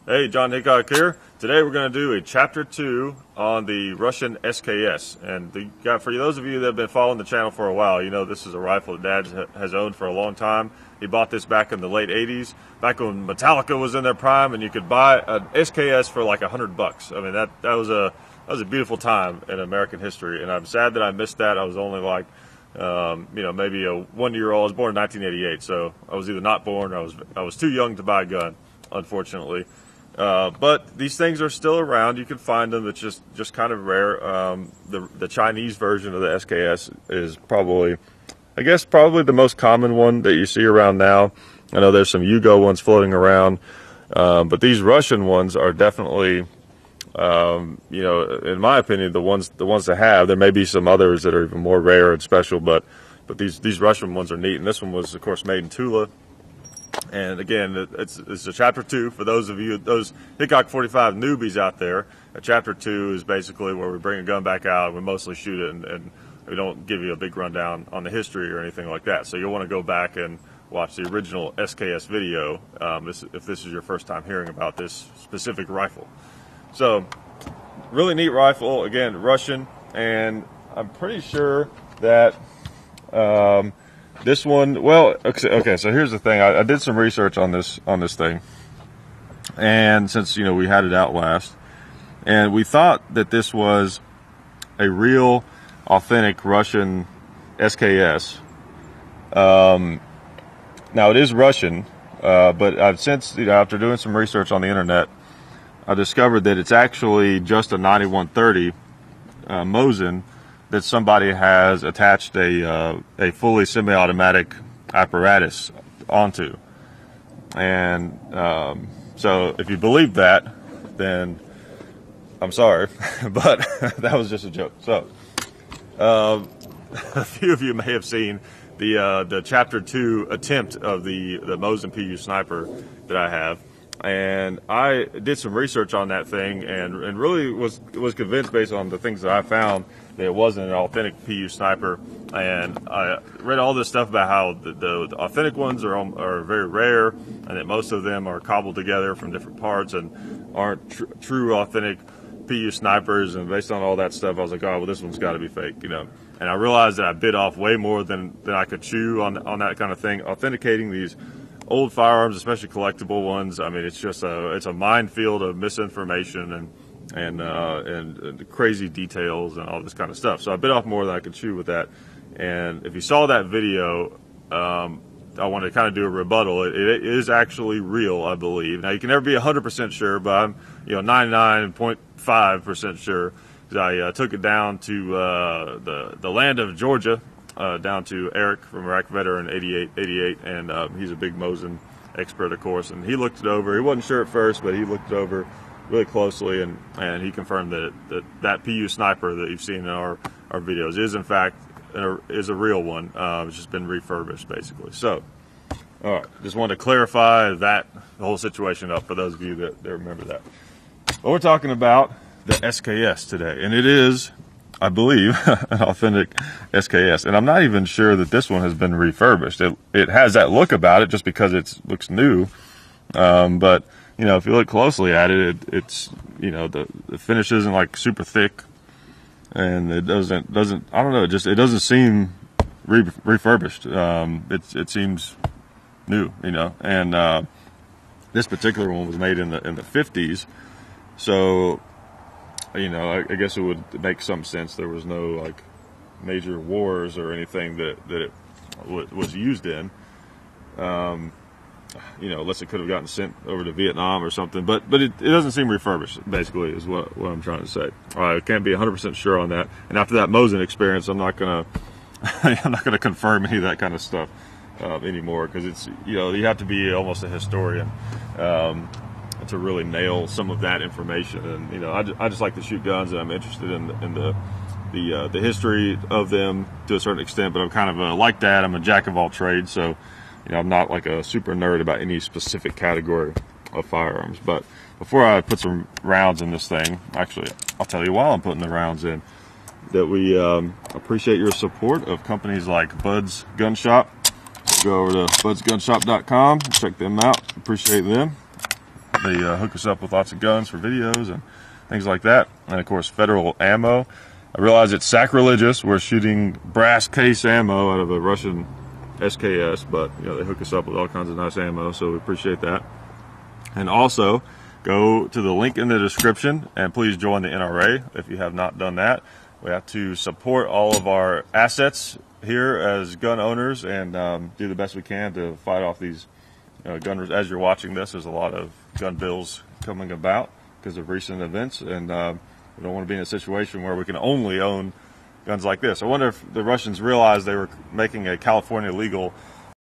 Hey, John Hickok here. Today we're going to do a chapter 2 on the Russian SKS. And for those of you that have been following the channel for a while, you know this is a rifle that Dad has owned for a long time. He bought this back in the late 80s, back when Metallica was in their prime, and you could buy an SKS for like $100. I mean, that was a beautiful time in American history, and I'm sad that I missed that. I was only like, maybe a 1-year-old. I was born in 1988, so I was either not born or I was too young to buy a gun, unfortunately. But these things are still around. You can find them. It's just kind of rare. The Chinese version of the SKS is probably the most common one that you see around now. I know there's some Yugo ones floating around, but these Russian ones are definitely, in my opinion, the ones to have. There may be some others that are even more rare and special, but these Russian ones are neat. And this one was, of course, made in Tula. And again, it's a chapter 2 for those of you, those Hickok 45 newbies out there. A chapter 2 is basically where we bring a gun back out, we mostly shoot it, and we don't give you a big rundown on the history or anything like that. So you'll want to go back and watch the original SKS video if this is your first time hearing about this specific rifle. So, really neat rifle, again, Russian, and I'm pretty sure that this one, well, okay, so here's the thing. I did some research on this thing, and since, we had it out last, and we thought that this was a real, authentic Russian SKS. Now, it is Russian, but I've since, after doing some research on the internet, I discovered that it's actually just a 9130 Mosin that somebody has attached a fully semi-automatic apparatus onto. And so if you believe that, then I'm sorry, but that was just a joke. So a few of you may have seen the chapter 2 attempt of the Mosin PU sniper that I have. And I did some research on that thing and really was convinced, based on the things that I found, that it wasn't an authentic PU sniper. And I read all this stuff about how the authentic ones are very rare, and that most of them are cobbled together from different parts and aren't true authentic PU snipers. And based on all that stuff, I was like, oh, well, this one's got to be fake, And I realized that I bit off way more than I could chew on that kind of thing. Authenticating these old firearms, especially collectible ones, I mean, it's a minefield of misinformation and crazy details and all this kind of stuff. So I bit off more than I could chew with that. And if you saw that video, I want to kind of do a rebuttal. It is actually real, I believe. Now, you can never be 100% sure, but I'm 99.5% sure. I took it down to the land of Georgia, down to Eric from Iraq Veteran 88, and he's a big Mosin expert, of course, and he looked it over. He wasn't sure at first, but he looked it over really closely, and he confirmed that PU sniper that you've seen in our videos is in fact is a real one. It's just been refurbished, basically. So, all right, just wanted to clarify the whole situation up for those of you that remember that. Well, we're talking about the SKS today, and it is, I believe, an authentic SKS. And I'm not even sure that this one has been refurbished. It has that look about it just because it looks new. But, if you look closely at it, it's, the finish isn't like super thick, and it doesn't, I don't know, it doesn't seem refurbished. It seems new, and this particular one was made in the 50s. So, I guess it would make some sense. There was no like major wars or anything that it was used in. Unless it could have gotten sent over to Vietnam or something. But it doesn't seem refurbished, basically, is what I'm trying to say. I can't be 100% sure on that. And after that Mosin experience, I'm not gonna confirm any of that kind of stuff anymore, because it's you have to be almost a historian to really nail some of that information. And I just like to shoot guns, and I'm interested in the history of them to a certain extent. But I'm kind of like that. I'm a jack of all trades, so I'm not like a super nerd about any specific category of firearms. But before I put some rounds in this thing, actually, I'll tell you while I'm putting the rounds in that we appreciate your support of companies like Bud's Gun Shop. So go over to budsgunshop.com, check them out. Appreciate them. They hook us up with lots of guns for videos and things like that. And of course, federal ammo. I realize it's sacrilegious. We're shooting brass case ammo out of a Russian SKS, but you know, they hook us up with all kinds of nice ammo, so we appreciate that. And also, go to the link in the description and please join the NRA if you have not done that. We have to support all of our assets here as gun owners and do the best we can to fight off these gun. As you're watching this, there's a lot of gun bills coming about because of recent events, and we don't want to be in a situation where we can only own guns like this. I wonder if the Russians realized they were making a California legal